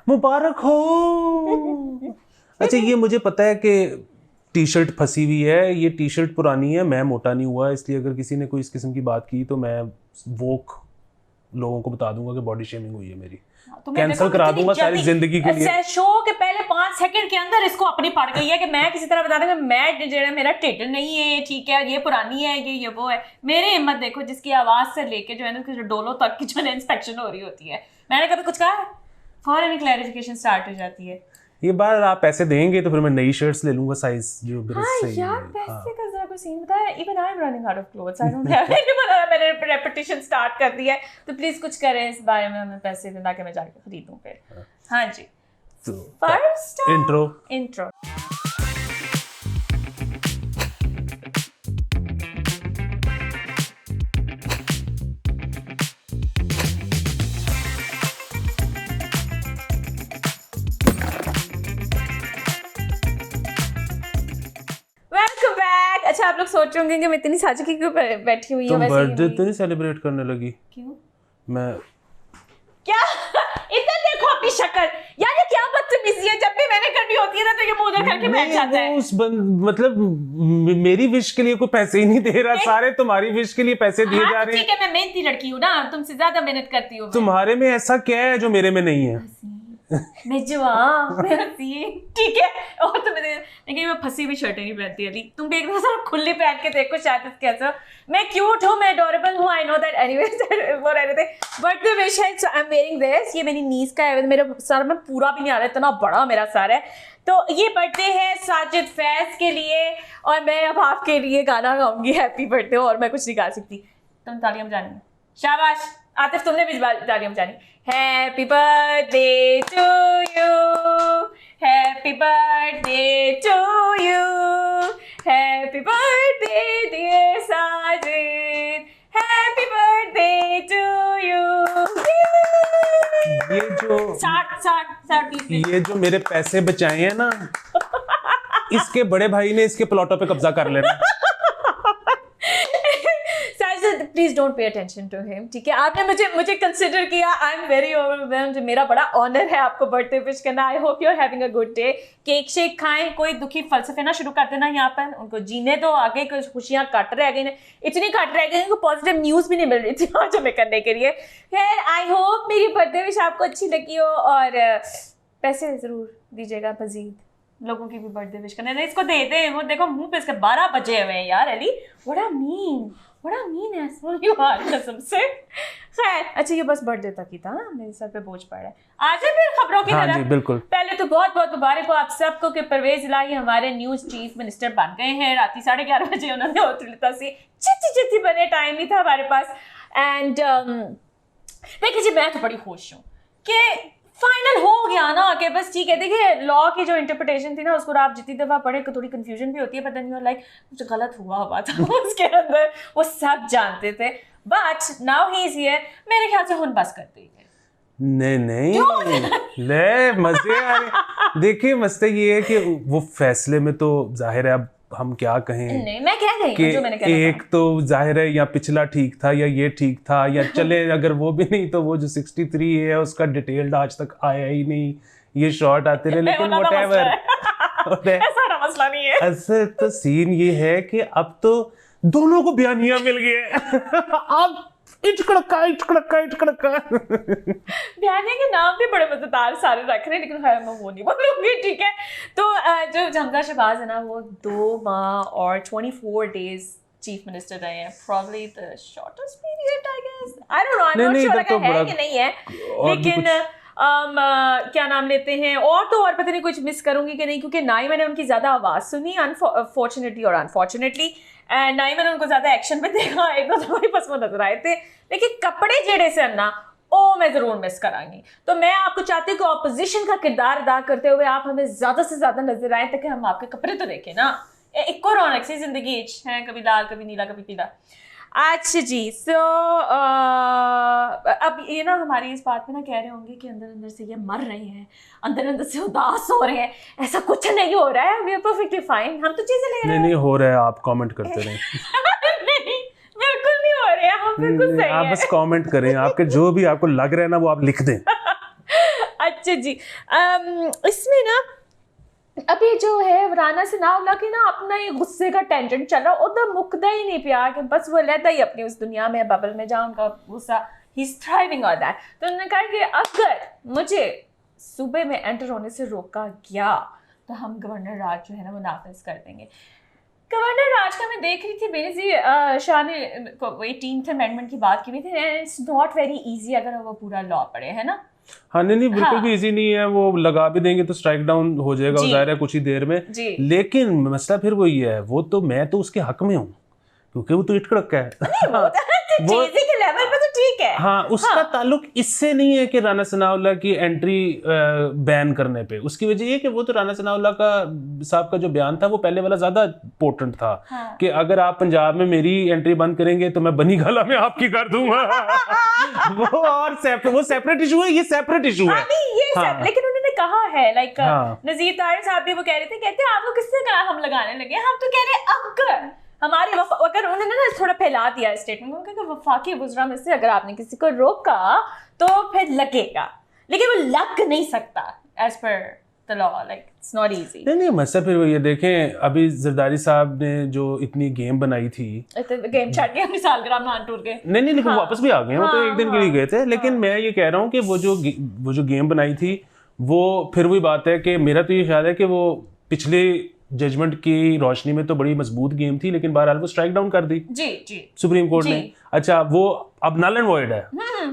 मुबारक हो। अच्छा ये मुझे पता है कि टी शर्ट फंसी हुई है, ये टी शर्ट पुरानी है, मैं मोटा नहीं हुआ, इसलिए अगर किसी ने कोई इस किस्म की बात की तो मैं वोक लोगों को बता दूंगा कि बॉडी शेमिंग हुई है मेरी, कैंसिल करा दूंगा सारी जिंदगी के लिए। शो के पहले 5 सेकंड के अंदर इसको अपनी पड़ गई है कि मैं किसी तरह बता दूंगा मैं जो मेरा टिड नहीं है, ठीक है, ये पुरानी है, ये वो है। मेरी हिम्मत देखो, जिसकी आवाज से लेके जो है ना डोलों तक की जो है इंस्पेक्शन हो रही होती है। मैंने कभी कुछ कहा, फौरन क्लैरिफिकेशन स्टार्ट हो जाती है। ये बार आप पैसे देंगे तो फिर मैं नई शर्ट्स ले लूंगा साइज जो मेरे सही है। यार पैसे का जरा कोई सीन बताया। Even I am running out of clothes, I don't have any money. मैंने रेपिटेशन स्टार्ट कर दिया है, तो प्लीज कुछ करें इस बारे में, हमें पैसे देना कि मैं जाके खरीदूं फिर। हाँ जी, फर्स्ट इंट्रो। अच्छा आप लोग सोच रहे होंगे कि मैं इतनी साजिश क्यों बैठी हुई हूँ। तुम बर्थडे तो नहीं सेलिब्रेट करने लगी? क्यों? मैं क्या इधर देखो अपनी शक्ल यार, ये क्या बदतमीजी है। जब भी मैंने करनी होती है ना तो ये मुंह उधर करके बैठ जाता है। मतलब मेरी विश के लिए कोई पैसे ही नहीं दे रहा, सारे तुम्हारी विश के लिए पैसे दिए जा रहे हैं। ठीक है, मैं मेहनती लड़की हूँ ना, तुमसे ज्यादा मेहनत करती हूँ। तुम्हारे में ऐसा क्या है जो मेरे में नहीं है? मैं जवान, मैं हसीन, ठीक है। और तो लेकिन मैं फंसी हुई शर्टें नहीं पहनती अली। तुम भी एक दफा खुली पहन के देखो, शायद कैसा मैं क्यूट हूँ, मैं अडोरेबल हूँ, I know that. Anyways for anything birthday wish है, सो आई एम वेयरिंग दिस। ये मेरी नीज का है, मेरे सर में पूरा भी नहीं आ रहा, इतना बड़ा मेरा सर है। तो ये बर्थडे है साजिद फैज के लिए, और मैं अब आपके लिए गाना गाऊंगी हैप्पी बर्थडे, और मैं कुछ नहीं गा सकती। तुम तालियां बजानी, शाबाश। आतिफ तुमने भी तालियां बजानी। Happy birthday to you, happy birthday to you, happy birthday dear Sajid, happy birthday to you. ये जो मेरे पैसे बचाए हैं ना, इसके बड़े भाई ने इसके प्लॉटों पे कब्जा कर लेना। Please don't pay attention to him, ठीक है। आपने मुझे कंसिडर किया, आई एम वेरी ओवरवेल्म्ड। मेरा बड़ा ऑनर है आपको बर्थडे विश करना। I hope you are having a good day. Cake shake खाएं, कोई दुखी फलसफे ना शुरू कर देना यहाँ पर, उनको जीने दो आगे। कुछ खुशियाँ कट रह गई, इतनी कट रह गई कि पॉजिटिव न्यूज़ भी नहीं मिल रही थी आज हमें करने के लिए। खैर आई होप मेरी बर्थडे विश आपको अच्छी लगी हो, और पैसे ज़रूर दीजिएगा मजीद लोगों की भी बर्थडे विश करने। इसको दे दे, वो देखो मुंह पे इसके 12 बजे हुए हैं यार। अली बड़ा मीन है यू आर कसम से। खैर अच्छा, ये बस बर्थडे तक ही था, मेरे सर पे बोझ पड़ रहा है। आज फिर खबरों की तरफ। हाँ जी बिल्कुल। पहले तो बहुत बहुत मुबारक हो आप सबको कि परवेज इलाही हमारे न्यूज चीफ मिनिस्टर बन गए हैं। रात 11:30 बजे उन्होंने औरतुल्ता से चिट्ठी बने, टाइम नहीं था हमारे पास। एंड देखिए जी, मैं तो बड़ी खुश हूँ कि फाइनल हो गया ना, कि बस ठीक है। देखिए लॉ की जो इंटरप्रिटेशन थी ना, उसको आप जितनी दफ़ा पढ़े तो थोड़ी कंफ्यूजन भी होती है, पता नहीं लाइक कुछ गलत हुआ था उसके अंदर, वो सब जानते थे। But now he is here, मेरे ख्याल से हुन बस करते ही नहीं ले मजे आ रहे। देखिए मसला ये है कि वो फैसले में तो जाहिर है, अब हम क्या कहें। नहीं मैं कह रही हूं जो मैंने कहा। एक तो जाहिर है या पिछला ठीक था या ये ठीक था, या चले अगर वो भी नहीं तो वो जो 63 है उसका डिटेल्ड आज तक आया ही नहीं, ये शॉर्ट आते रहे। लेकिन व्हाटएवर, ऐसा मसला नहीं है। ऐसे तो सीन ये है कि अब तो दोनों को बयानिया मिल गए। अब इचकड़का बयाने के नाम भी बड़े मजेदार सारे रख रहे हैं, लेकिन खैर मैं वो नहीं बोलूंगी, ठीक है। तो जो हमजा शहबाज है ना, वो 2 माह और 24 डेज चीफ मिनिस्टर रहे हैं। Probably the shortest period I guess, I don't know, I am not sure है कि नहीं है, लेकिन क्या नाम लेते हैं, और तो और पता नहीं कुछ मिस करूंगी कि नहीं, क्योंकि ना ही मैंने उनकी ज्यादा आवाज सुनी अनफॉर्चुनेटली और अनफॉर्चुनेटली, ना ही मैंने उनको ज्यादा एक्शन में देखा। एक दो दफा बस वो नजर आए थे, लेकिन कपड़े जेड़े से ना ओ मैं जरूर मिस करांगी। तो मैं आपको चाहती हूँ कि ऑपोजिशन का किरदार अदा करते हुए आप हमें ज्यादा से ज्यादा नजर आए, ताकि हम आपके कपड़े तो देखें ना। एक और रौनक सी जिंदगी है, कभी लाल कभी नीला कभी पीला। अच्छा जी, सो अब ये ना हमारी इस बात पे ना कह रहे होंगे कि अंदर अंदर से ये मर रहे हैं, अंदर अंदर से उदास हो रहे हैं। ऐसा कुछ नहीं हो रहा है, वी आर परफेक्टली फाइन, हम तो चीजें ले रहे हैं। नहीं हो रहा है, आप कमेंट करते रहें। नहीं बिल्कुल नहीं हो रहे हैं, हम बिल्कुल सही हैं। आप बस कमेंट करें, आपके जो भी आपको लग रहा है ना वो आप लिख दें। अच्छा जी, इसमें ना अभी जो है राना सनाउल्लाह की ना अपना ये गुस्से का टेंशन चल रहा, उधर मुकदा ही नहीं प्यार कि बस वो रहता ही अपनी उस दुनिया में, बबल में, जहाँ उनका गुस्सा he is thriving on that. तो उन्होंने कहा कि अगर मुझे सूबे में एंटर होने से रोका गया तो हम गवर्नर राज जो है ना वो नाफिज कर देंगे। गवर्नर राज का मैं देख रही थी, बेनज़ीर शाह ने 18th अमेंडमेंट की बात की हुई थी, इट्स नॉट वेरी इजी अगर वो पूरा लॉ पढ़े, है ना। हाँ नहीं बिल्कुल हाँ। भी इजी नहीं है, वो लगा भी देंगे तो स्ट्राइक डाउन हो जाएगा, जी। जाहिर है कुछ ही देर में। जी। लेकिन मसला फिर वही है, वो तो मैं तो उसके हक में हूँ क्योंकि वो तो इटकड़क है। वो के लेवल पे तो ठीक है। हाँ, उसका ताल्लुक इससे नहीं है कि राना सनाउल्लाह की एंट्री बैन करने पे, उसकी वजह ये कि वो तो राना सनाउल्लाह का साहब का जो बयान था वो पहले वाला ज्यादा पोर्टेंट था। हाँ। कि अगर आप पंजाब में मेरी एंट्री बंद करेंगे तो मैं बनी गाला में आपकी कर दूंगा। वो और वो सेपरेट इशू है, ये सेपरेट इशू है। हाँ। लेकिन उन्होंने कहा है लाइक हाँ। नजीर तारिक साहब भी वो कह रहे थे, कहते आपको किससे कहा हम लगाने लगे, हम तो कह रहे अगर हमारे अगर उन्होंने ना थोड़ा फैला दिया स्टेटमेंट, उन्होंने कहा वफाकी वुज़रा में से अगर आपने किसी को रोका तो फिर लगेगा, लेकिन वो लग नहीं सकता as per the law, like it's not easy. नहीं मसला फिर ये देखें, अभी जरदारी साहब ने जो इतनी गेम बनाई थी, गेम छाट के अपनी सालगिरह मनाने टूर गए। नहीं लेकिन वापस भी आ गए, वो तो एक दिन के लिए गए थे। लेकिन मैं ये कह रहा हूँ कि वो जो गेम बनाई थी वो फिर वही बात है कि मेरा तो ये ख्याल है कि वो पिछले जजमेंट की रोशनी में तो बड़ी मजबूत गेम थी, लेकिन बहरहाल वो स्ट्राइक डाउन कर दी जी सुप्रीम कोर्ट ने। अच्छा, वो अब नल एंड वॉइड है।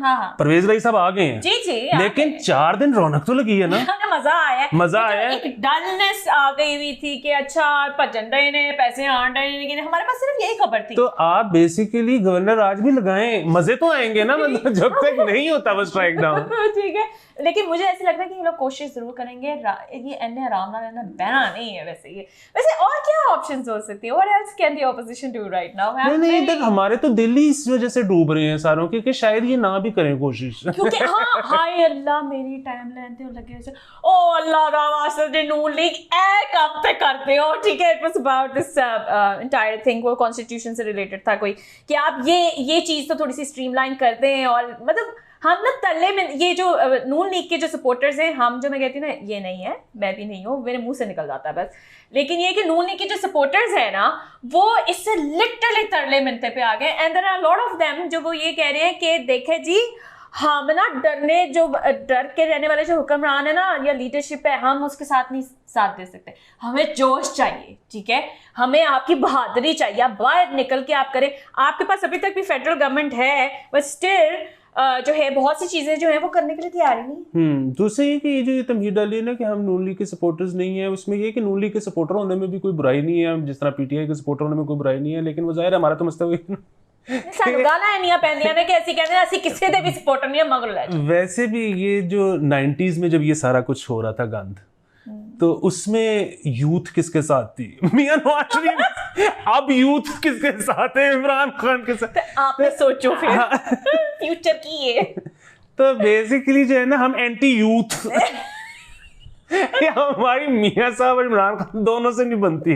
हाँ। परवेज भाई साहब आ गए हैं। जी लेकिन 4 दिन रौनक तो लगी है ना। मजा आया। एक डलनेस आ गई हुई थी कि अच्छा भजन रहे ने, पैसे आन रहे, लेकिन हमारे पास सिर्फ यही खबर थी। तो आप बेसिकली गवर्नर आज भी लगाएं, मजे तो आएंगे ना, मतलब जब तक नहीं होता वो स्ट्राइक डाउन। ठीक है, लेकिन मुझे ऐसा लग रहा है कि ये लोग कोशिश जरूर करेंगे। ये एन्ने आराम ना रहना बैना नहीं है वैसे और क्या ऑप्शंस हो सकती है? What else can the opposition do right now? नहीं देख, हमारे तो दिल ही इस वजह से डूब रहे हैं सारों के कि शायद ये ना भी करें कोशिश। क्योंकि हाँ, हाय अल्लाह मेरी टाइमलाइन ते लगे से ओ अल्लाह दा वास्ते दे नून लीग ए कब तक करते हो, ठीक है। It was about this entire thing, वो कॉन्स्टिट्यूशन से रिलेटेड था कोई, कि आप ये चीज तो थोड़ी सी स्ट्रीमलाइन कर दें। और मतलब हम ना तल्ले में ये जो नून लीग के जो सपोर्टर्स हैं, हम जो मैं कहती हूँ ना, ये नहीं है, मैं भी नहीं हूँ, मेरे मुंह से निकल जाता है बस। लेकिन ये कि नून लीग के जो सपोर्टर्स हैं ना, वो इससे लिटरली तरले मिनते पे आ गए। And there are lot of them जो वो ये कह रहे हैं कि देखे जी, हम ना डर के रहने वाले जो हुक्मरान है ना या लीडरशिप है, हम उसके साथ नहीं साथ दे सकते। हमें जोश चाहिए, ठीक है, हमें आपकी बहादुरी चाहिए, आप बाहर निकल के आप करें। आपके पास अभी तक भी फेडरल गवर्नमेंट है, बट स्टिल जो है बहुत सी चीजें जो है वो करने के लिए तैयार ही नहीं। दूसरी ये कि ये जो तमहीद डाली है ना कि हम नून लीग के सपोर्टर्स नहीं है, उसमें ये कि नून लीग के सपोर्टर होने में भी कोई बुराई नहीं है, जिस तरह पीटीआई के सपोर्टर होने में कोई बुराई नहीं है। लेकिन वो जाहिर है हमारा तो मसला वही है, वैसे भी ये जो 90s में जब ये सारा कुछ हो रहा था गंद, तो उसमें यूथ किसके साथ थी? मियां नवाज शरीफ। अब यूथ किसके साथ है? इमरान खान के साथ। आपने सोचो फिर फ्यूचर की ये। तो बेसिकली जो है ना, हम एंटी यूथ। हमारी मियां साहब और इमरान खान दोनों से नहीं बनती।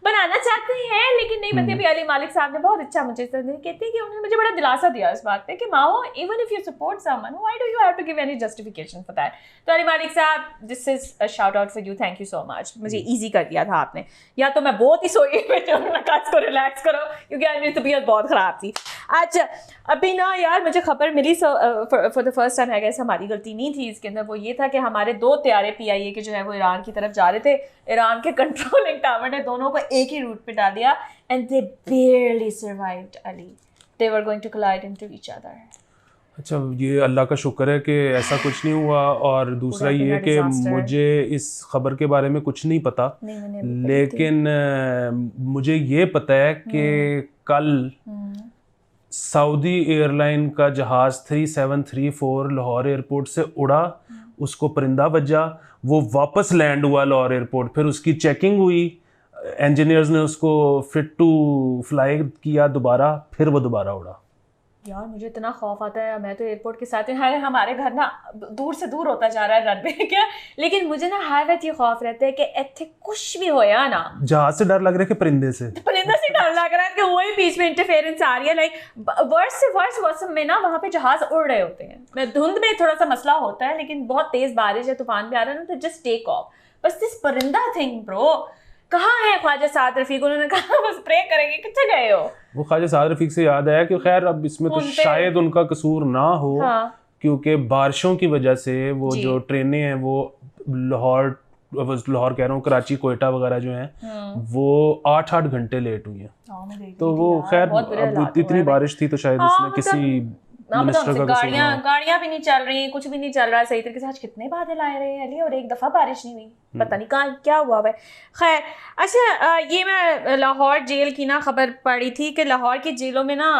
बनाना चाहते हैं लेकिन नहीं बनती। अभी अली मालिक साहब ने बहुत अच्छा मुझे कहते हैं कि उन्होंने मुझे बड़ा दिलासा दिया इस बात पे कि माओ, even if you support someone, why do you have to give any justification for that. तो अली मालिक साहब, this is a shout out for you, thank you so much. मुझे इजी कर दिया था आपने, या तो मैं बहुत ही सोई को रिलैक्स करो क्योंकि आज मेरी तबीयत बहुत ख़राब थी। अच्छा, अभी ना यार मुझे खबर मिली फॉर द फर्स्ट टाइम, है गैस हमारी गलती नहीं थी इसके अंदर। वो ये था कि हमारे 2 त्यारे पीआईए के जो है वो ईरान की तरफ जा रहे थे। ईरान के कंट्रोलिंग टावर ने दोनों को एक ही रूट पे डाल दिया and they barely survived Ali, they were going to collide into each other। अच्छा, ये अल्लाह का शुक्र है कि ऐसा कुछ नहीं हुआ। और दूसरा ये कि मुझे इस खबर के बारे में कुछ नहीं पता, लेकिन मुझे ये पता है कि कल सऊदी एयरलाइन का जहाज़ 3734 लाहौर एयरपोर्ट से उड़ा, उसको परिंदा बजा, वो वापस लैंड हुआ लाहौर एयरपोर्ट, फिर उसकी चेकिंग हुई, इंजीनियर्स ने उसको फिट टू फ्लाई किया दोबारा, फिर वो दोबारा उड़ा। यार मुझे इतना खौफ आता है, मैं तो एयरपोर्ट के साथ है, हमारे घर ना दूर से दूर होता जा रहा है रनवे क्या, लेकिन मुझे ना हर वक्त ये खौफ रहता है कि इतने कुछ भी होया ना, जहाज से डर लग रहा है कि परिंदे से डर लग रहा है कि वही बीच में इंटरफेरेंस आ रही है। लाइक वर्स्ट से वर्स्ट मौसम में ना वहाँ पे जहाज उड़ रहे होते हैं, मैं धुंध में थोड़ा सा मसला होता है, लेकिन बहुत तेज बारिश है, तूफान भी आ रहा है ना, तो जस्ट टेक ऑफ। बस दिस परिंदा थिंग ब्रो, कहाँ है ख्वाजा साद रफीक, उन्होंने कहा बस प्रे करेंगे, कितने गए हो? वो ख्वाजा साद रफीक से याद आया कि खैर अब इसमें तो शायद उनका कसूर ना हो, हाँ। क्योंकि बारिशों की वजह से वो जो ट्रेनें हैं वो लाहौर कह रहा हूँ, कराची कोयटा वगैरह जो हैं वो 8-8 घंटे लेट हुई हैं। तो वो खैर अब इतनी बारिश थी तो शायद उसमें किसी मिनिस्टर का गाड़ियां भी नहीं चल रही, कुछ भी नहीं चल रहा है सही तरीके से। आज कितने बादल आए रहे हैं अली, और एक दफा बारिश नहीं हुई, पता नहीं कहाँ क्या हुआ है। खैर अच्छा, ये मैं लाहौर जेल की ना खबर पढ़ी थी कि लाहौर की जेलों में ना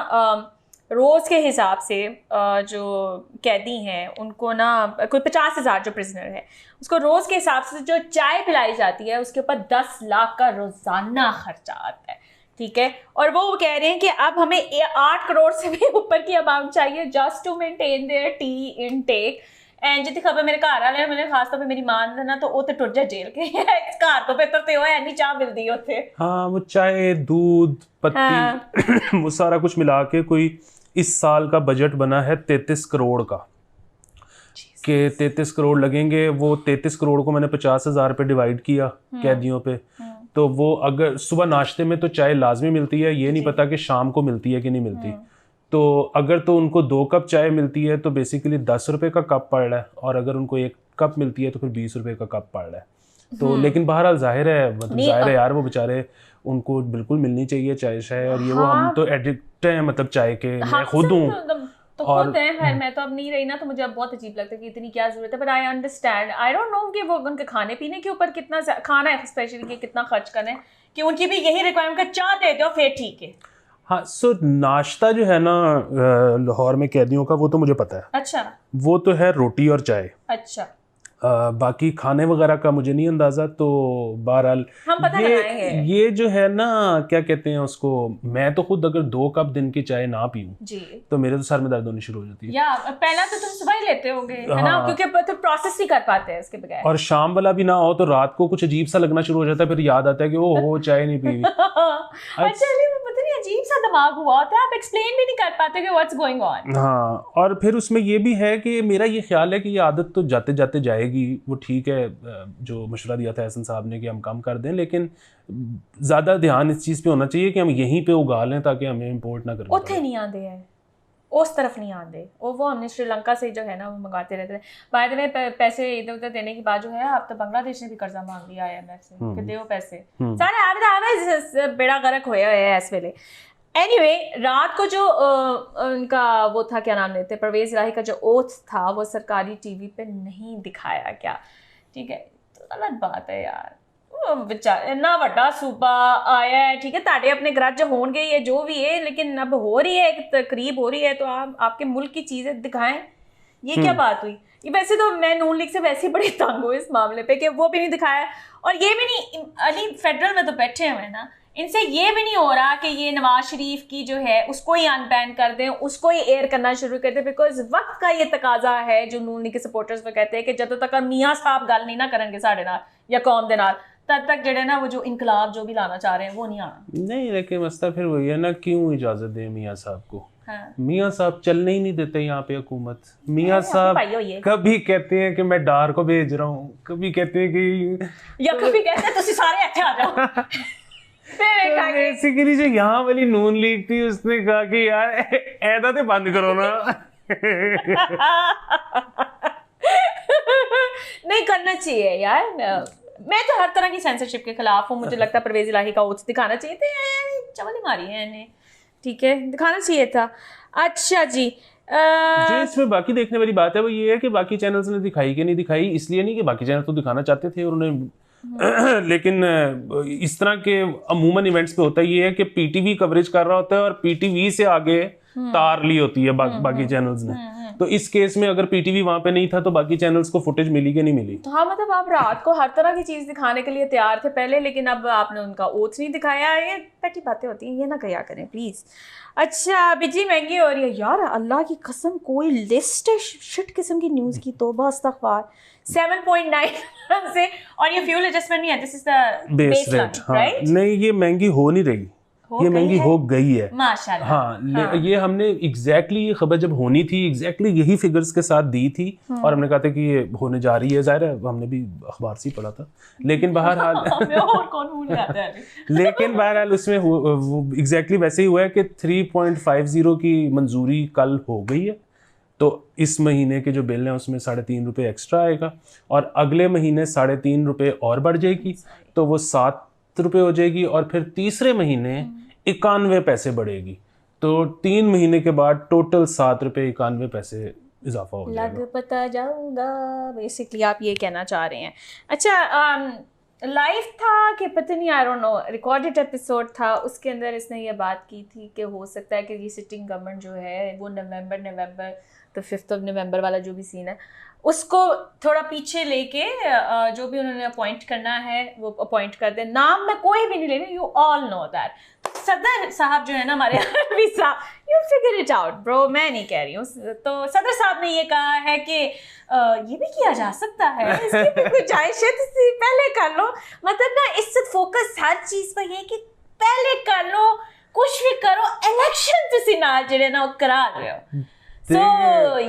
रोज़ के हिसाब से जो कैदी हैं उनको ना कोई 50,000 जो प्रिजनर है उसको रोज़ के हिसाब से जो चाय पिलाई जाती है उसके ऊपर 10 लाख का रोज़ाना खर्चा आता है, ठीक है। और वो कह रहे हैं कि अब हमें 8 करोड़ से भी ऊपर की अमाउंट चाहिए just to maintain their tea intake. And जितनी खबर मेरे घर वाले मैंने खास तौर पे मेरी मान देना तो वो टुट जा जेल के घर तो बेहतर ते होए नहीं चाह मिलदी होते। हाँ, वो चाय दूध पत्ती वो सारा कुछ मिला के कोई इस साल का बजट बना है 33 करोड़ का, कि 33 करोड़ लगेंगे। वो 33 करोड़ को मैंने 50,000 पे डिवाइड किया कैदियों पे, तो वो अगर सुबह नाश्ते में तो चाय लाजमी मिलती है, ये नहीं पता कि शाम को मिलती है कि नहीं मिलती। तो अगर तो उनको 2 कप चाय मिलती है तो बेसिकली 10 रुपए का कप पड़ रहा है, और अगर उनको 1 कप मिलती है तो फिर 20 रुपए का कप पड़ रहा है। तो लेकिन बहरहाल जाहिर है, मतलब जाहिर है यार, वो बेचारे उनको बिल्कुल मिलनी चाहिए चाय शाय, और ये वो हम तो एडिक्ट हैं मतलब चाय के, मैं खुद हूँ तो खुद है। खैर मैं तो अब नहीं रही ना, तो मुझे अब बहुत अजीब लगता है कि इतनी क्या जरूरत है, but I understand. I don't no कि वो उनके खाने पीने के ऊपर कितना खाना है स्पेशली कि कितना खर्च करें, कि उनकी भी यही रिक्वायरमेंट का चाह देते हो फिर ठीक है। हाँ, सो नाश्ता जो है ना लाहौर में कैदियों का, वो तो मुझे पता है। अच्छा, वो तो है रोटी और चाय। अच्छा, बाकी खाने वगैरह का मुझे नहीं अंदाजा। तो बहरहाल हम पता लगाएंगे। ये जो है ना, क्या कहते हैं उसको, मैं तो खुद अगर 2 कप दिन की चाय ना पीऊं जी तो मेरे तो सर में दर्द होनी शुरू हो जाती है। या पहला तो तुम सुबह ही लेते होगे है ना, क्योंकि तो प्रोसेस नहीं कर पाते हैं इसके बगैर। और शाम वाला भी ना हो तो रात को कुछ अजीब सा लगना शुरू हो जाता है, फिर याद आता है कि ओहो चाय नहीं पी। अच्छा, पता नहीं अजीब सा दिमाग हुआ होता है, आप एक्सप्लेन भी नहीं कर पाते कि व्हाट्स गोइंग ऑन। हाँ, और फिर उसमें ये भी है कि मेरा ये ख्याल है कि ये आदत तो जाते जाते जाएगी। वो ठीक है, जो मशवरा दिया था एहसन साहब ने कि हम कम कर दें, लेकिन ज़्यादा ध्यान इस चीज़ पे होना चाहिए कि हम यहीं पे उगा लें ताकि हमें इंपोर्ट ना करना पड़े। नहीं आते हैं उस तरफ नहीं आते, वो हमने श्रीलंका से जो है ना वो मंगाते रहते हैं। बाय द वे पैसे इधर उधर देने के बाद जो है, आप तो बांग्लादेश ने भी कर्जा मांग लिया IMF से कि दो पैसे सारे आवे बेड़ा गर्क होया है इस वेले। एनीवे, रात को जो उनका वो था, क्या नाम लेते, परवेज इलाही का जो ओथ था, वो सरकारी टीवी पे नहीं दिखाया गया, ठीक है। तो गलत बात है यार, इन्ना वड्डा सूबा आया है, ठीक है, ताड़े अपने ग्रज होंगे ये जो भी है, लेकिन अब हो रही है, एक तकरीब हो रही है, तो आप आपके मुल्क की चीज़ें दिखाएं। ये क्या बात हुई? ये वैसे तो मैं नून लीग से वैसे ही बड़ी तंग हूँ इस मामले पे कि वो भी नहीं दिखाया, और ये भी नहीं, अली फेडरल में तो बैठे हुए ना, इनसे ये भी नहीं हो रहा कि ये नवाज शरीफ की जो है उसको ही अनबैन कर दें, उसको ही एयर करना शुरू कर दें, बिकॉज वक्त का ये तकाजा है। जो नून लीग के सपोर्टर्स वो कहते हैं कि जब तक मियाँ साहब गल नहीं ना करेंगे साढ़े नाल या कौम दे नाल, तब तक जो ना वो जो इनकलाब जो भी लाना चाह रहे हैं वो नहीं आना। नहीं, लेकिन मसला फिर वही है ना, क्यों इजाजत दें मियाँ साहब को? हाँ। मियाँ साहब चलने ही नहीं देते यहाँ पे हुकूमत। मियाँ साहब कभी कहते हैं कि मैं डार को भेज रहा हूँ, कभी कहते हैं कि, या कभी कहते हैं तुसी सारे अच्छे आ जाओ। बेसिकली जो यहाँ वाली नून लीग थी उसने कहा कि यार ऐदा तो बंद करो ना। नहीं करना चाहिए यार, मैं तो हर तरह की सेंसरशिप के खिलाफ हूँ। मुझे लगता है परवेज इलाही का ओथ दिखाना चाहिए था, चवल ही मारी है इन्हें, ठीक है, दिखाना चाहिए था। अच्छा जी, जो इसमें बाकी देखने वाली बात है वो ये है कि बाकी चैनल्स ने दिखाई कि नहीं दिखाई, इसलिए नहीं कि बाकी चैनल तो दिखाना चाहते थे और उन्होंने लेकिन इस तरह के अमूमन इवेंट्स पे होता ये है कि पीटीवी कवरेज कर रहा होता है और पीटीवी से आगे तार ली होती है बाकी चैनल्स ने, तो इस केस में अगर पीटीवी वहां पे नहीं था तो बाकी चैनल्स को फुटेज मिली कि नहीं मिली? तो हाँ, मतलब आप रात को हर तरह की चीज दिखाने के लिए तैयार थे पहले, लेकिन अब आपने उनका ओथ नहीं दिखाया। ये पेटी बातें होती हैं, ये ना कया करें प्लीज। अच्छा, बिजली महंगी हो रही है यार, अल्लाह की कसम कोई लिस्ट है शिट किस्म की न्यूज़ की, तौबा अस्तगफार। 7.9 से, और ये फ्यूल एडजस्टमेंट नहीं है, this is the base rate. हाँ, राइट? नहीं ये महंगी हो नहीं रही, ये महंगी हो गई है माशाल्लाह। हाँ, ये हमने ये खबर जब होनी थी यही फिगर्स के साथ दी थी और हमने कहा था कि ये होने जा रही है, जाहिर है हमने भी अखबार से ही पढ़ा था, लेकिन बहरहाल और कौन भूल जाता है लेकिन बहरहाल उसमें वो एग्जैक्टली वैसे ही हुआ है कि 3.50 की मंजूरी कल हो गई है। तो इस महीने के जो बिल हैं उसमें ₹3.5 एक्स्ट्रा आएगा और अगले महीने ₹3.5 और बढ़ जाएगी, तो वो ₹7 हो जाएगी और फिर तीसरे महीने 91 पैसे बढ़ेगी, तो 3 महीने के बाद टोटल ₹7.91 इजाफा हो जाएगा। लग पता जाऊंगा, बेसिकली आप ये कहना चाह रहे हैं। अच्छा, लाइव था कि पता नहीं, आई डोंट नो, रिकॉर्डेड एपिसोड था, उसके अंदर इसने ये बात की थी कि हो सकता है कि ये सिटिंग गवर्नमेंट जो है वो नवंबर तो 5th of November वाला जो भी सीन है उसको थोड़ा पीछे लेके जो भी उन्होंने अपॉइंट करना है वो अपॉइंट कर दे। नाम मैं कोई भी नहीं ले रही, यू ऑल नो दैट। सदर साहब जो है ना हमारे you figure it out bro, मैं नहीं कह रही हूँ। तो सदर साहब ने ये कहा है कि ये भी किया जा सकता है, इसकी भी गुंजाइश है, तो पहले कर लो। मतलब ना इससे फोकस हर चीज पर ये कि पहले कर लो, कुछ भी करो, इलेक्शन तुसी नाल जेड़े ना वो करा रहे हो। So,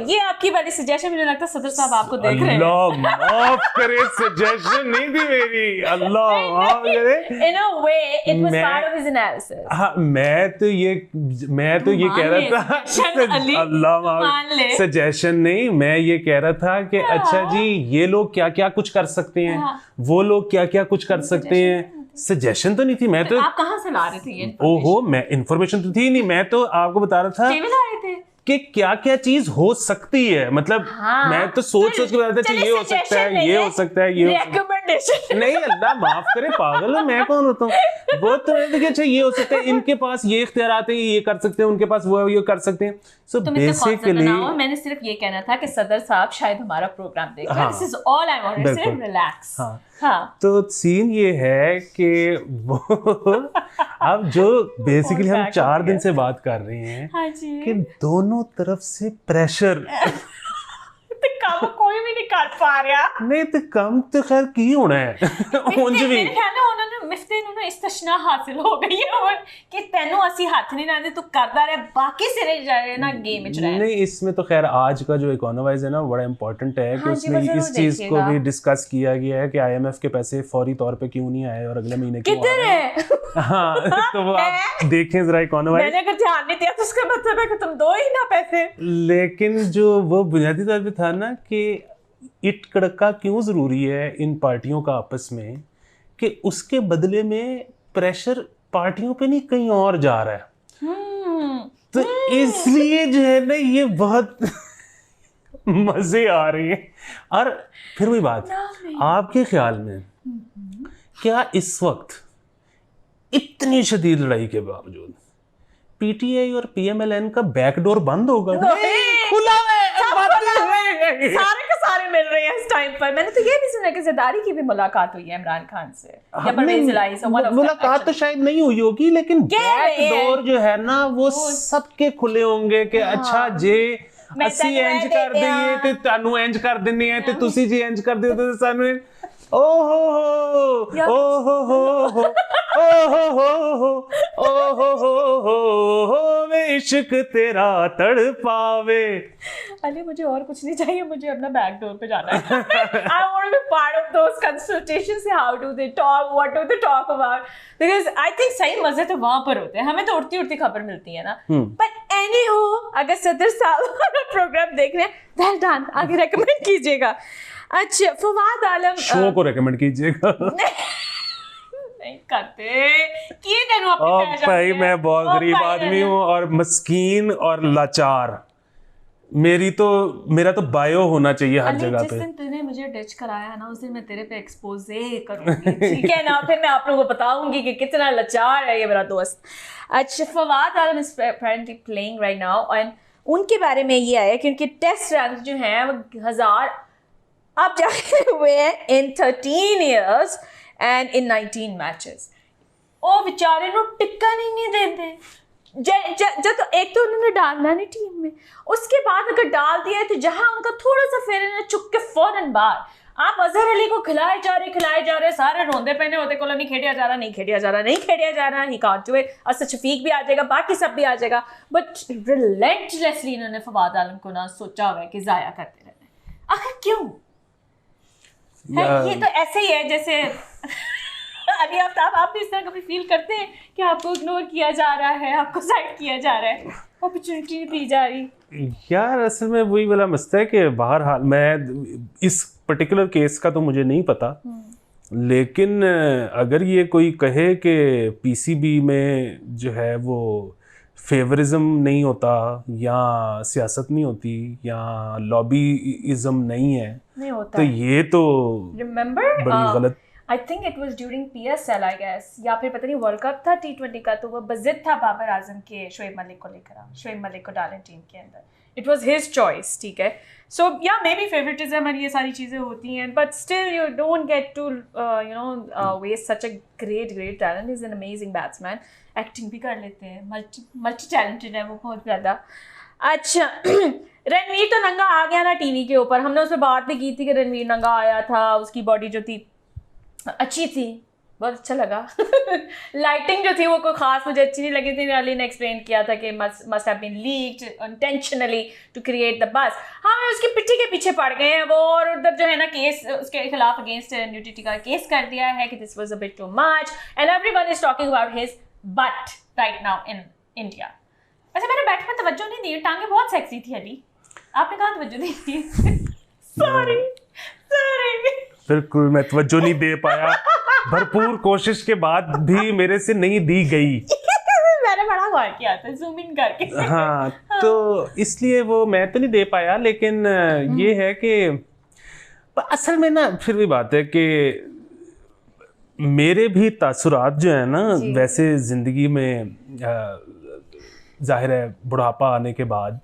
ये आपकी वाली सजेशन मुझे लगता है सदर साहब आपको देख रहे हैं। अल्लाह माफ करे, सजेशन नहीं थी मेरी, अल्लाह माफ करे। In a way, it was part of his analysis. हाँ, मैं तो ये कह रहा था, अल्लाह माफ, सजेशन नहीं, मैं ये कह रहा था कि अच्छा जी ये लोग क्या क्या कुछ कर सकते हैं, वो लोग क्या क्या कुछ कर सकते हैं। सजेशन तो नहीं थी, मैं तो आप कहाँ से ला रहे थे ये? ओहो, मैं इन्फॉर्मेशन तो थी नहीं, मैं तो आपको बता रहा था कि क्या क्या चीज हो सकती है। मतलब हाँ, मैं तो सोच के बता रहा था ये हो सकता है, ये हो सकता है, ये रिकमेंडेशन नहीं, अल्लाह माफ करे, पागल है, मैं कौन होता हूँ। वो तो अच्छा ये हो सकता है, इनके पास ये इख्तियारात हैं, ये कर सकते हैं, उनके पास वो ये कर सकते हैं। सो बेसिकली मैंने सिर्फ ये कहना था कि सदर साहब शायद हमारा प्रोग्राम देख रहे हैं। This is all I want to say, relax. हाँ, तो सीन ये है कि वो अब जो बेसिकली हम 4 दिन से बात कर रहे हैं कि दोनों तरफ से प्रेशर काम कोई भी नहीं कर पा रहा। नहीं तो कम तो खैर की होना है उंज भी उन्होंने मिफ्ते ਨੂੰ इस्तशना हासिल हो गई है और कि तेनू ਅਸੀਂ हथ नहीं लाते, तू करदा रहे, बाकी सिरे जाए ना गेम विच रहे। नहीं, इसमें तो खैर आज का जो इकोनॉमाइज है ना बड़ा इंपॉर्टेंट है कि उसमें इस चीज को भी डिस्कस किया गया है कि आईएमएफ के पैसे फौरी तौर पे क्यों नहीं आए और अगले महीने क्यों आ रहे हैं। हाँ, तो वो आप देखें जरा इकोनॉमाइज। मैंने अगर ध्यान नहीं दिया तो उसका मतलब है कि तुम दो ही ना पैसे। लेकिन जो वो बुनियादी तौर पे था ना कि इट कड़का क्यों जरूरी है इन पार्टियों का आपस में, कि उसके बदले में प्रेशर पार्टियों पे नहीं कहीं और जा रहा है। तो इसलिए जो है ना ये बहुत मजे आ रहे हैं। और फिर वही बात, आपके ख्याल में क्या इस वक्त इतनी शदीद लड़ाई के बावजूद पीटीआई और पीएमएलएन का बैकडोर बंद होगा? खुला है, सारे के सारे मिल रहे हैं इस टाइम पर। मैंने तो ये भी सुना कि ज़रदारी की भी मुलाकात हुई है इमरान खान से, या परवेज़ इलाही से। मुलाकात तो शायद नहीं हुई होगी, लेकिन बैकडोर जो है ना वो सबके खुले होंगे कि अच्छा जे ਅਸੀਂ ਇੰਜ ਕਰ ਦਈਏ ਤੇ ਤੁਹਾਨੂੰ ਇੰਜ ਕਰ ਦਿੰਨੇ ਆ ਤੇ ਤੁਸੀਂ ਜੀ ਇੰਜ ਕਰ ਦਿਓ ਤੇ ਸਾਨੂੰ ਓਹੋ ਓਹੋ ਓਹੋ वे इश्क तेरा तड़पावे। अली मुझे और कुछ नहीं चाहिए, मुझे अपना बैक डोर पे जाना है। I want to be part of those consultations. How do they talk? What do they talk about? Because I think सही मजे तो वहाँ पर होते हैं, हमें तो उड़ती उड़ती खबर मिलती है ना। But anyhow, अगर सदर साहब वाला प्रोग्राम देख रहे हैं, well done, आगे रेकमेंड कीजिएगा। अच्छा, फवाद आलम शो को रेकमेंड कीजिएगा। नहीं करते कि भाई मैं बहुत गरीब आदमी हूँ और मस्कीन और लाचार, मेरा तो बायो होना चाहिए हर जगह पे। जिस दिन तूने मुझे डिच कराया है ना उस दिन मैं तेरे पे एक्सपोजे करूंगी, ठीक है ना? फिर मैं आप लोगों को बताऊंगी कि कितना लाचार है ये मेरा दोस्त। अच्छा, फवाद आलम is apparently playing right now and उनके बारे में ये आया कि उनके टेस्ट रन जो हैं वो 1000 अब जाके हुए हैं इन 13 years एंड इन 19 मैचेस। ओ बेचारे नो टिक्का नहीं देते। जब तो एक तो उन्होंने डालना नहीं टीम में, उसके बाद अगर डाल दिया तो जहां उनका थोड़ा सा फेर है चुप के फौरन बाहर। आप अजहर अली को खिलाए जा रहे, सारे रोंदे पहने होते को नहीं खेलिया जा रहा, he can't do it. Asad Shafique भी आ जाएगा, बाकी सब भी आ जाएगा, बट रिलेंटलेसली इन्होंने फवाद आलम को ना सोचा हुआ है कि जाया करते रहना। आखिर क्यों है? ये तो ऐसे ही है जैसे अली आफ्ताब, आप भी इस तरह कभी फील करते हैं कि आपको इग्नोर किया जा रहा है, आपको साइड किया जा रहा है, अपॉर्चुनिटी दी जा रही? यार असल में वही वाला मसला है कि बहरहाल मैं इस पर्टिकुलर केस का तो मुझे नहीं पता, लेकिन अगर ये कोई कहे कि पीसीबी में जो है वो फेवरिज्म नहीं होता या सियासत नहीं होती या लॉबीइज्म नहीं है, नहीं होता तो ये तो रिमेंबर बड़ी गलत। I think it was during PSL I guess, या फिर पता नहीं वर्ल्ड कप था T20 का, तो वो बजिद था बाबर आजम के शोएब मलिक को लेकर, शोएब मलिक को डालें टीम के अंदर, इट वाज हिज चॉइस, ठीक है। सो या मे बी फेवरेटिज्म और ये सारी चीज़ें होती हैं, but still you don't get to waste such a great talent. Is an amazing batsman, acting भी कर लेते हैं, मल्टी टैलेंटेड है वो बहुत ज़्यादा। अच्छा रणवीर तो नंगा आ गया ना टीवी के ऊपर, हमने उस पर बात भी की थी कि रणवीर नंगा आया था, उसकी बॉडी जो थी अच्छी थी, बहुत अच्छा लगा। लाइटिंग जो थी वो कोई खास मुझे अच्छी नहीं लगी थी। अली ने एक्सप्लेन किया था कि must have been leaked intentionally to create the buzz. हाँ उसकी पिट्ठी के पीछे पड़ गए हैं वो, और उधर जो है ना केस उसके खिलाफ अगेंस्ट न्यूडिटी का केस कर दिया है कि this was a bit too much and everyone is talking about his but right now in India. अच्छा मैंने बैठ में तवज्जो नहीं दी, टांगे बहुत सेक्सी थी अली, आपने कहाँ तवज्जो दी थी? सॉरी बिल्कुल मैं तवज्जो नहीं दे पाया, भरपूर कोशिश के बाद भी मेरे से नहीं दी गई। मैंने बड़ा गौर किया था जूम इन करके। हाँ तो इसलिए वो मैं तो नहीं दे पाया, लेकिन ये है कि असल में ना फिर भी बात है कि मेरे भी तासुरात जो है ना, वैसे ज़िंदगी में जाहिर है बुढ़ापा आने के बाद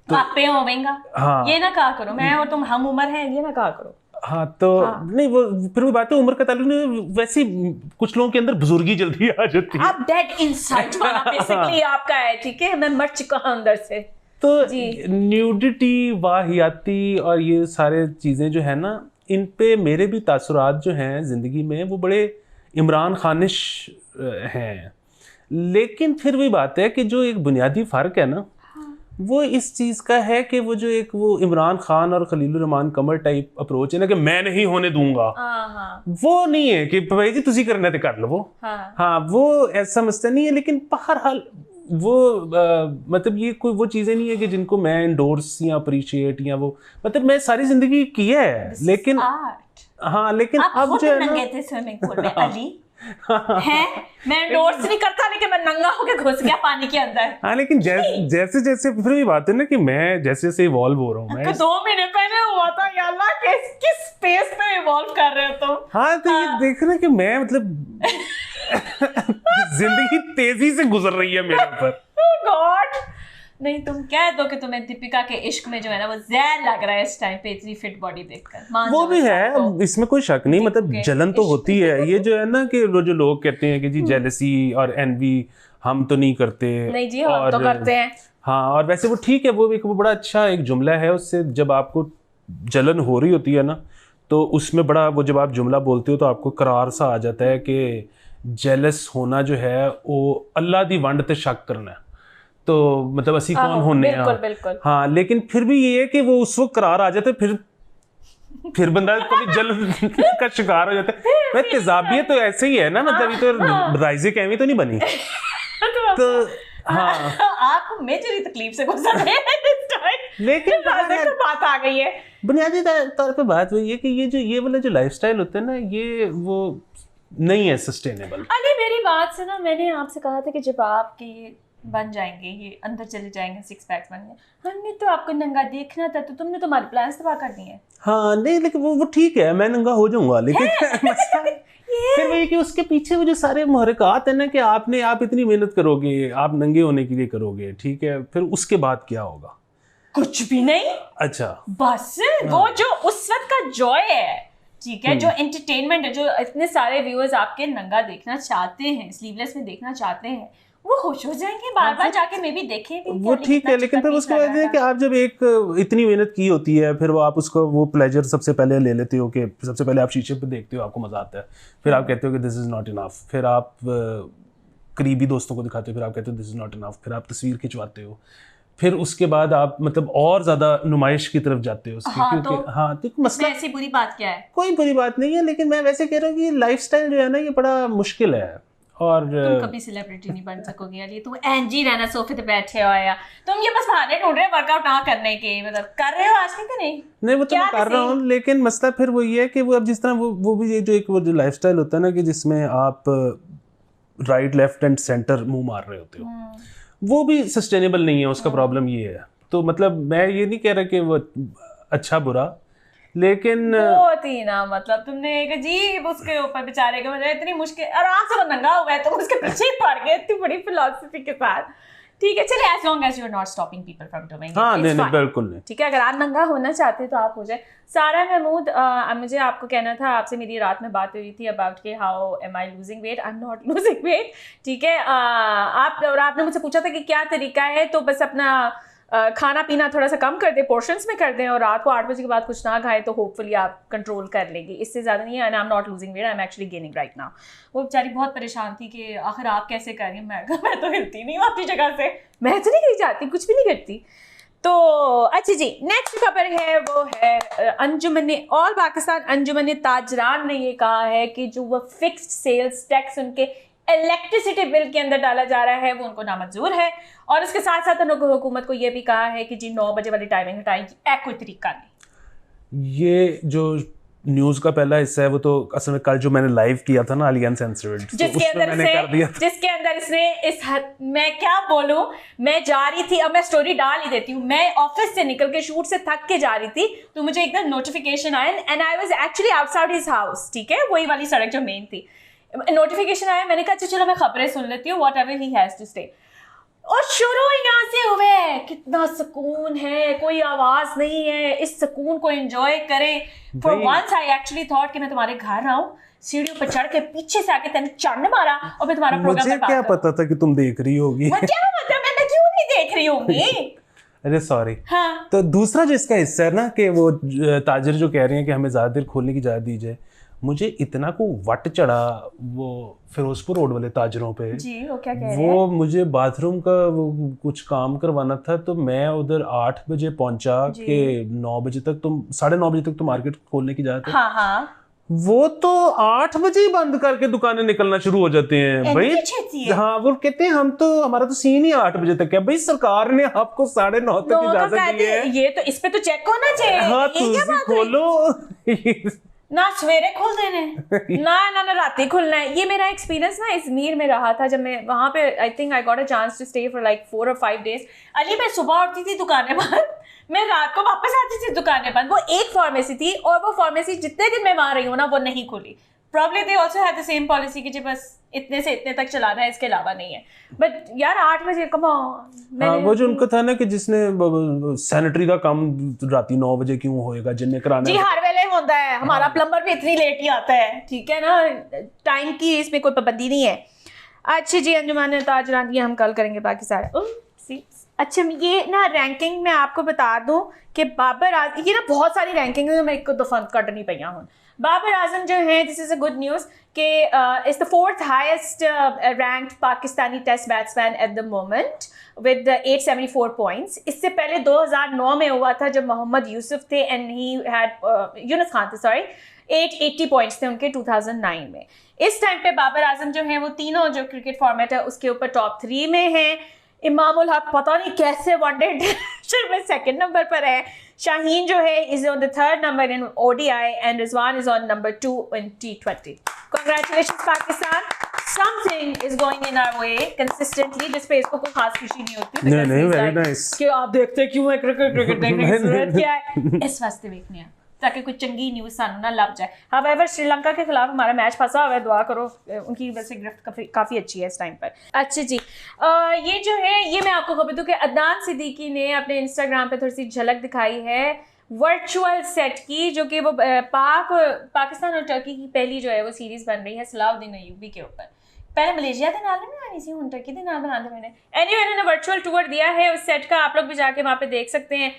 तो आप पे होवेंगा। हाँ ये ना कहा करो मैं और तुम हम उम्र हैं, ये ना कहा करो। हाँ तो नहीं वो फिर भी बात है उम्र का ताल्लुक नहीं, वैसे कुछ लोगों के अंदर बुजुर्गी जल्दी आ जाती है। आप डेड इनसाइड वाला बेसिकली आपका है, ठीक है, मैं मर चुका हूं अंदर से। तो न्यूडिटी वाहियाती और ये सारे चीज़ें जो है ना, इन पे मेरे भी तासुरात जो हैं ज़िंदगी में वो बड़े इमरान खानिश हैं, लेकिन फिर भी बात है कि जो एक बुनियादी फ़र्क है ना वो इस चीज़ का है कि वो जो एक वो इमरान खान और खलीलुर रहमान कमर टाइप अप्रोच है ना कि मैं नहीं होने दूंगा, वो नहीं है कि भाई जी तुसी करना तो कर लो वो। हाँ वो ऐसा मसला नहीं है, लेकिन बहरहाल वो मतलब ये कोई वो चीज़ें नहीं है कि जिनको मैं इंडोर्स या अप्रिशिएट या वो मतलब मैं सारी जिंदगी किया है, लेकिन हाँ लेकिन अब जो है ना है मैं एंडोर्स नहीं करता, लेकिन मैं नंगा होके घुस गया पानी के अंदर। हाँ लेकिन जैसे जैसे फिर भी बात है ना कि मैं जैसे जैसे इवॉल्व हो रहा हूँ, मैं 2 महीने पहले हुआ था या अल्लाह किस स्पेस पे इवॉल्व कर रहे हो तुम। हाँ तो ये देखो ना कि मैं मतलब जिंदगी तेजी से गुजर रही है मेरे ऊपर। गॉड नहीं तुम कह दो कि तुम्हें दीपिका के इश्क में जो है ना वो ज़हर लग रहा है इस टाइम पे इतनी फिट बॉडी देखकर। वो भी है, इसमें कोई शक नहीं, मतलब जलन तो होती है। ये जो है ना कि वो जो लोग कहते हैं कि जी जेलसी और एनवी हम तो नहीं करते, नहीं जी हम तो करते हैं। हाँ और वैसे वो ठीक है, वो एक वो बड़ा अच्छा एक जुमला है, उससे जब आपको जलन हो रही होती है ना तो उसमें बड़ा वो जब आप जुमला बोलते हो तो आपको करार सा आ जाता है कि जेलस होना जो है वो अल्लाह दी वंड ते शक करना है, तो मतलब असी कौन होने बिल्कुल। हाँ लेकिन फिर भी ये है कि वो उस वक्त करार आ जाता है, फिर बंदा कभी जल का शिकार हो जाता है। तेजाबियत तो ऐसे ही है ना, मतलब ये तो राइज़े कैमी तो नहीं बनी। तो हाँ आप मेजरी तकलीफ से गुजर रहे हैं, लेकिन बात आ गई है। बुनियादी तौर पे बात वही है कि ये वाला जो लाइफस्टाइल होता है ना, ये वो नहीं है सस्टेनेबल। अली मेरी बात से ना, मैंने आपसे कहा था कि जब आपके बन जाएंगे, ये अंदर चले जाएंगे, 6 पैक्स बन गए, हमने तो आपको नंगा देखना था, तो तुमने तुम्हारे प्लान्स तबाह कर दिए। हाँ नहीं लेकिन वो ठीक है, मैं नंगा हो जाऊंगा, लेकिन फिर वही कि उसके पीछे वो जो सारे मुहर्रिकात है ना कि आप इतनी मेहनत करोगे, आप नंगे होने के लिए करोगे, ठीक है, फिर उसके बाद क्या होगा? कुछ भी नहीं। अच्छा, बस वो जो उस वक्त का जॉय है, ठीक है, जो एंटरटेनमेंट है, जो इतने सारे व्यूअर्स आपके नंगा देखना चाहते हैं, स्लीवलेस में देखना चाहते हैं, वो खुश हो जाएंगे, बार बार जाके मे भी देखें भी वो ठीक है, लेकिन फिर उसके बाद है कि आप जब एक इतनी मेहनत की होती है, फिर वो आप उसको वो प्लेजर सबसे पहले ले लेते हो कि सबसे पहले आप शीशे पे देखते हो, आपको मजा आता है, फिर आप कहते हो कि दिस इज नॉट इनफ, फिर आप करीबी दोस्तों को दिखाते हो, फिर आप कहते हो दिस इज नॉट इनफ, फिर आप तस्वीर खिंचवाते हो, फिर उसके बाद आप मतलब और ज्यादा नुमाइश की तरफ जाते हो उसकी, क्योंकि तो मसला ऐसी बुरी बात क्या है? कोई बुरी बात नहीं है, लेकिन मैं वैसे कह रहा हूँ कि लाइफस्टाइल जो है ना ये बड़ा मुश्किल है, और तुम कभी सेलिब्रिटी नहीं बन सकोगे यार, ये तुम एनजी रहना सोफे पे बैठे हो या तुम ये बस बहाने ढूंढ रहे हो वर्कआउट ना करने के, मतलब कर रहे हो आज तक नहीं वो तो मैं कर रहा हूँ, लेकिन मसला फिर वही है कि वो अब जिस तरह वो भी जो एक वो जो लाइफस्टाइल होता है ना कि जिसमें आप राइट लेफ्ट एंड सेंटर मुंह मार रहे होते हो, वो भी सस्टेनेबल नहीं है, उसका प्रॉब्लम ये है। तो मतलब मैं ये नहीं कह रहा कि वो अच्छा बुरा, लेकिन बहुत ही ना, मतलब तुमने एक अजीब उसके ऊपर बेचारे के मतलब इतनी मुश्किल, आराम से वो नंगा हुआ है, तुम उसके पीछे ही पड़ गए इतनी बड़ी फिलॉसफी के साथ। ठीक है, चलिए, as long as you are not stopping people from doing it, हाँ, नहीं बिल्कुल नहीं, ठीक है, अगर आप नंगा होना चाहते हैं तो आप हो जाए। सारा महमूद, मुझे आपको कहना था, आपसे मेरी रात में बात हुई थी अबाउट के how am I losing weight, I am not losing weight, ठीक है। आपने मुझसे पूछा था कि क्या तरीका है, तो बस अपना खाना पीना थोड़ा सा कम कर दें, पोर्शंस में कर दें, और रात को 8 बजे के बाद कुछ ना खाएं, तो होपफुली आप कंट्रोल कर लेंगे, इससे ज़्यादा नहीं है। And I am not losing weight, I am actually gaining right now. वो बेचारी बहुत परेशान थी कि आखिर आप कैसे कर रही हैं। मैं तो हिलती नहीं हूँ अपनी जगह से, मैं तो नहीं कहीं जाती, कुछ भी नहीं करती। तो अच्छा जी, नेक्स्ट खबर है वो है अंजुमन ऑल पाकिस्तान अंजुमन ताजरान ने ये कहा है कि जो वो फिक्स्ड सेल्स टैक्स उनके इलेक्ट्रिसिटी बिल के अंदर डाला जा रहा है वो उनको नामंजूर है, और इसके साथ साथ उन्होंने हुकूमत को ये भी कहा है कि जी 9 बजे वाली टाइमिंग हटाएगी, कोई तरीका नहीं। ये जो न्यूज़ का पहला हिस्सा है वो तो असल में कल जो मैंने लाइव किया था ना अली अनसेंसर्ड, जिसके अंदर इसने मैं क्या बोलूं, मैं जा रही थी, अब मैं स्टोरी डाल ही देती हूँ, मैं ऑफिस से निकल के शूट से थक के जा रही थी, तो मुझे एकदम नोटिफिकेशन आया, and I was actually outside his house, ठीक है, वही वाली सड़क जो मेन थी, नोटिफिकेशन आया, मैंने कहा चलो मैं खबरें सुन लेती हूँ, whatever he has to say, और शुरू यहाँ से हुए, कितना सुकून है, कोई आवाज नहीं है, इस सुकून को एंजॉय करें। For once I actually thought कि मैं तुम्हारे घर आऊं, सीढ़ियों पर चढ़ के पीछे से आके तेने चढ़ मारा और मैं तुम्हारा प्रोग्राम मुझे क्या पता था कि तुम देख रही होगी, क्या पता, मैं क्यों नहीं देख रही होंगी। अरे सॉरी। हाँ। तो दूसरा जो इसका हिस्सा है ना कि वो ताजिर जो कह रहे हैं कि हमें ज़्यादा देर खोलने की इजाज़त दी जाए, मुझे इतना को वट चढ़ा वो फिरोजपुर रोड वाले ताजरों पे जी, वो क्या कह रहे हैं, वो मुझे बाथरूम का वो कुछ काम करवाना था, तो मैं उधर 8 बजे पहुंचा कि 9 बजे तक तुम 9:30 बजे तक तो मार्केट खोलने की इजाज़त है। हाँ हाँ, वो तो 8 बजे ही बंद करके दुकानें निकलना शुरू हो जाते हैं भाई। हाँ, वो कहते हैं हमारा तो सीन ही 8 बजे तक है भाई, सरकार ने आपको 9:30 तक इजाजत दी है, ये तो इस पे तो चेक होना चाहिए। हाँ, तुम खोलो ना सवेरे खोल देने ना राती खुलना है। ये मेरा एक्सपीरियंस ना इजमीर में रहा था, जब मैं वहाँ पे I think I got a chance to stay for like 4 or 5 days। Ali, मैं सुबह उठती थी दुकानें बंद, मैं रात को वापस आती थी दुकानें बंद। वो एक फार्मेसी थी और वो फार्मेसी जितने दिन मैं वहाँ रही हूँ ना वो नहीं खुली। Probably they also have the same policy कि बस इतने से इतने तक चलाना है, इसके अलावा नहीं है। बट यार 8 बजे कम ऑन। हाँ, वो जो उनका था ना कि जिसने सैनिटरी का काम राती 9 बजे क्यों होएगा, जिन्हें कराना जी हर वेले होता है, हमारा प्लम्बर भी इतनी लेट ही आता है, ठीक है ना, टाइम की इसमें कोई पाबंदी नहीं है। अच्छा जी, अंजुमन ताजरान की हम कल करेंगे बाकी सारे। अच्छा, ये ना रैंकिंग में आपको बता दूं कि बाबर आजम, ये ना बहुत सारी रैंकिंग है, मैं एक दफा कट नहीं पाई हूँ। बाबर आजम जो है, this is a good news कि is the 4th highest ranked Pakistani test batsman at the moment with 874 points. इससे पहले 2009 में हुआ था जब मोहम्मद यूसुफ थे and he had Yunus Khan थे, सॉरी, 880 पॉइंट्स थे उनके 2009 में। इस टाइम पे बाबर आजम जो है वो तीनों जो क्रिकेट फॉर्मेट है उसके ऊपर टॉप 3 में है। इमामुल हक पता नहीं कैसे वनडे इंटरनेशनल में 2nd नंबर पर है। शाहीन जो है is on the 3rd number in ODI and Rizwan is on number 2 in T20। Congratulations Pakistan, something is going in our way consistently, जिस पे इसको कोई खास खुशी नहीं होती। नहीं, वेरी नाइस कि आप देखते क्यों है क्रिकेट देखने की जरूरत क्या है, इस वास्ते देखने हैं। ताकि कोई चंगी न्यूज़ सानू ना लग जाए। हावेवर श्रीलंका के खिलाफ हमारा मैच फंसा हुआ है, दुआ करो, उनकी वैसे गिरफ्त काफ़ी अच्छी है इस टाइम पर। अच्छा जी, ये जो है ये मैं आपको खबर दूँ कि अदनान सिद्दीकी ने अपने इंस्टाग्राम पे थोड़ी सी झलक दिखाई है वर्चुअल सेट की, जो कि वो पाकिस्तान और टर्की की पहली जो है वो सीरीज़ बन रही है सलाउद्दीन अय्यूबी के ऊपर। पहले मलेशिया के नाल नहीं आनी सी, हुण टर्की के नाल बना दे मैंने। एनीवे इन्होंने वर्चुअल टूर दिया है उस सेट का, आप लोग भी जाके वहाँ पे देख सकते हैं।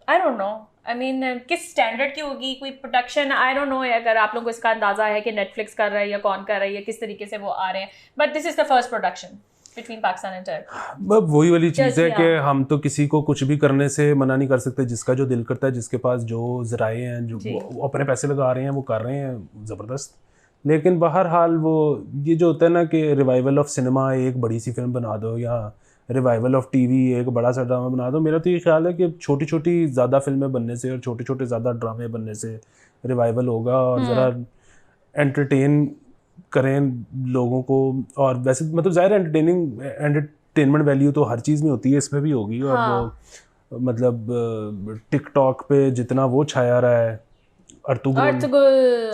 आई डोंट नो, आई मीन किस स्टैंडर्ड की होगी कोई प्रोडक्शन, आई डोंट नो अगर आप लोगों को इसका अंदाज़ा है कि नेटफ्लिक्स कर रहा है या कौन कर रहा है या किस तरीके से वो आ रहे हैं, but this is the first production between Pakistan and Turkey. वही वाली चीज़ है कि हम तो किसी को कुछ भी करने से मना नहीं कर सकते, जिसका जो दिल करता है, जिसके पास जो ज़राए हैं, जो वो अपने पैसे लगा रहे हैं वो कर रहे हैं, ज़बरदस्त। लेकिन बहरहाल वो ये जो होता है ना कि रिवाइवल ऑफ सिनेमा, एक बड़ी सी फिल्म बना दो, या रिवाइवल ऑफ टीवी, एक बड़ा सा ड्रामा बना दो, मेरा तो ये ख्याल है कि छोटी छोटी ज़्यादा फिल्में बनने से और छोटे छोटे ज़्यादा ड्रामे बनने से रिवाइवल होगा और ज़रा एंटरटेन करें लोगों को। और वैसे मतलब ज़ाहिर एंटरटेनमेंट वैल्यू तो हर चीज़ में होती है, इसमें भी होगी। और वो मतलब टिकटॉक पे जितना वो छाया रहा है अर्तुगरुल,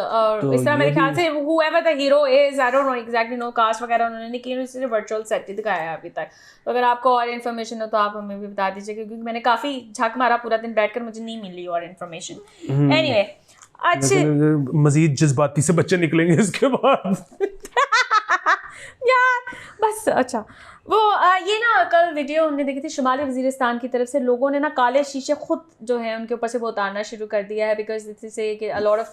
और इस तरह मेरे ख्याल से whoever the hero is, I don't know exactly, no caste वगैरह उन्होंने नहीं की, उन्होंने सिर्फ वर्चुअल सेट ही दिखाया है अभी तक। तो अगर आपको और इन्फॉर्मेशन हो तो आप हमें भी बता दीजिए, क्योंकि मैंने काफ़ी झक मारा पूरा दिन बैठकर, मुझे नहीं मिली और इन्फॉर्मेशन। एनीवे अच्छे मजीद जज्बाती से बच्चे निकलेंगे इसके बाद। यार बस अच्छा वो ये ना कल वीडियो हमने देखी थी शुमाली वजीरिस्तान की तरफ से, लोगों ने ना काले शीशे खुद जो है उनके ऊपर से वो उतारना शुरू कर दिया है, बिकॉज दिस से कि a lot of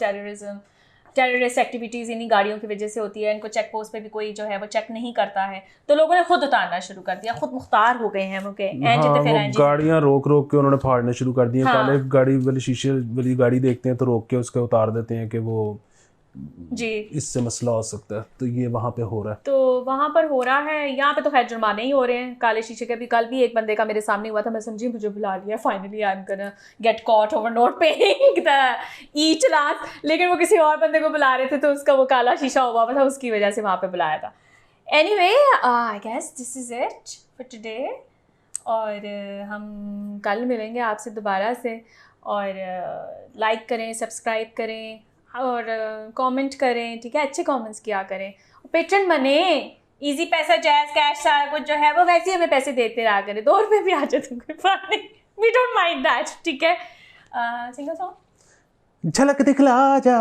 terrorist activities इन्हीं गाड़ियों की वजह से होती है, इनको चेक पोस्ट पे भी कोई जो है वो चेक नहीं करता है, तो लोगों ने खुद उतारना शुरू कर दिया, खुद मुख्तार हो गए हैं वो के गाड़ियाँ रोक रोक के उन्होंने फाड़ने शुरू कर दिए। काले गाड़ी वाली शीशे वाली गाड़ी देखते हैं तो रोक के उसके उतार देते हैं कि वो जी इससे मसला हो सकता है। तो ये वहाँ पे हो रहा है, तो वहाँ पर हो रहा है, यहाँ पे तो खैर जुर्माने ही हो रहे हैं काले शीशे के। भी कल भी एक बंदे का मेरे सामने हुआ था, मैं समझी मुझे बुला लिया, finally I am gonna get caught over not paying the e challan, लेकिन वो किसी और बंदे को बुला रहे थे तो उसका वो काला शीशा हुआ था, उसकी वजह से वहाँ पे बुलाया था। Anyway I guess this is it for today, और हम कल मिलेंगे आपसे दोबारा से। और लाइक करें, सब्सक्राइब करें और कमेंट करें, ठीक है, अच्छे कमेंट्स किया करें। पेट्रन बने, इजी पैसा, जैज़, कैश, सारा कुछ जो है वो वैसे ही हमें पैसे देते रहा करें, 2 रुपये भी आ जाए तो कोई बात नहीं, वी डोंट माइंड दैट, ठीक है। सिंगल सॉन्ग झलक दिखला जा,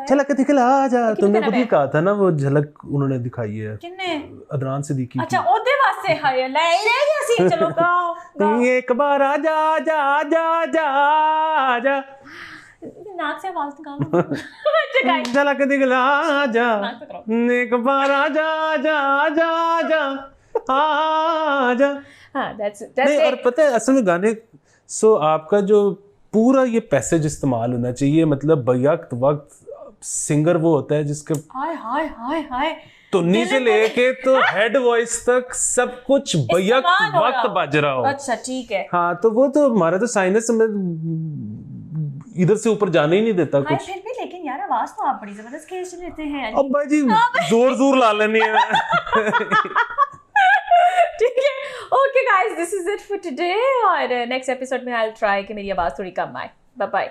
झलक दिखला जा, तुमने खुद ही कहा था ना वो झलक उन्होंने दिखाई है। किन्ने? अदनान सिद्दीकी। अच्छा ओदे वास्ते हाय ले सी, चलो गाओ एक बार आ जा जा जा जा जा, नाक से आवाज निकालो। झलक दिखला जा, एक बार आ जा जा जा जा आ जा। हाँ that's नहीं, और पता है असल में गाने आपका जो पूरा ये पैसेज इस्तेमाल होना चाहिए, मतलब बैक वक्त सिंगर वो होता है जिसके हाय हाय हाय हाय तुन्नी से लेके तो हेड वॉइस तक सब कुछ बैक वक्त बज रहा हो। अच्छा ठीक है, हाँ तो वो तो हमारा तो साइनस में इधर से ऊपर जाने ही नहीं देता कुछ। फिर भी लेकिन यार आवाज तो आप बड़ी जबरदस्त खींच लेते हैं। अब भाई जी जोर जोर ला लेनी है। ठीक है, okay guys, this is it for today, और नेक्स्ट एपिसोड में आई विल ट्राई कि मेरी आवाज थोड़ी कम आए। Bye bye.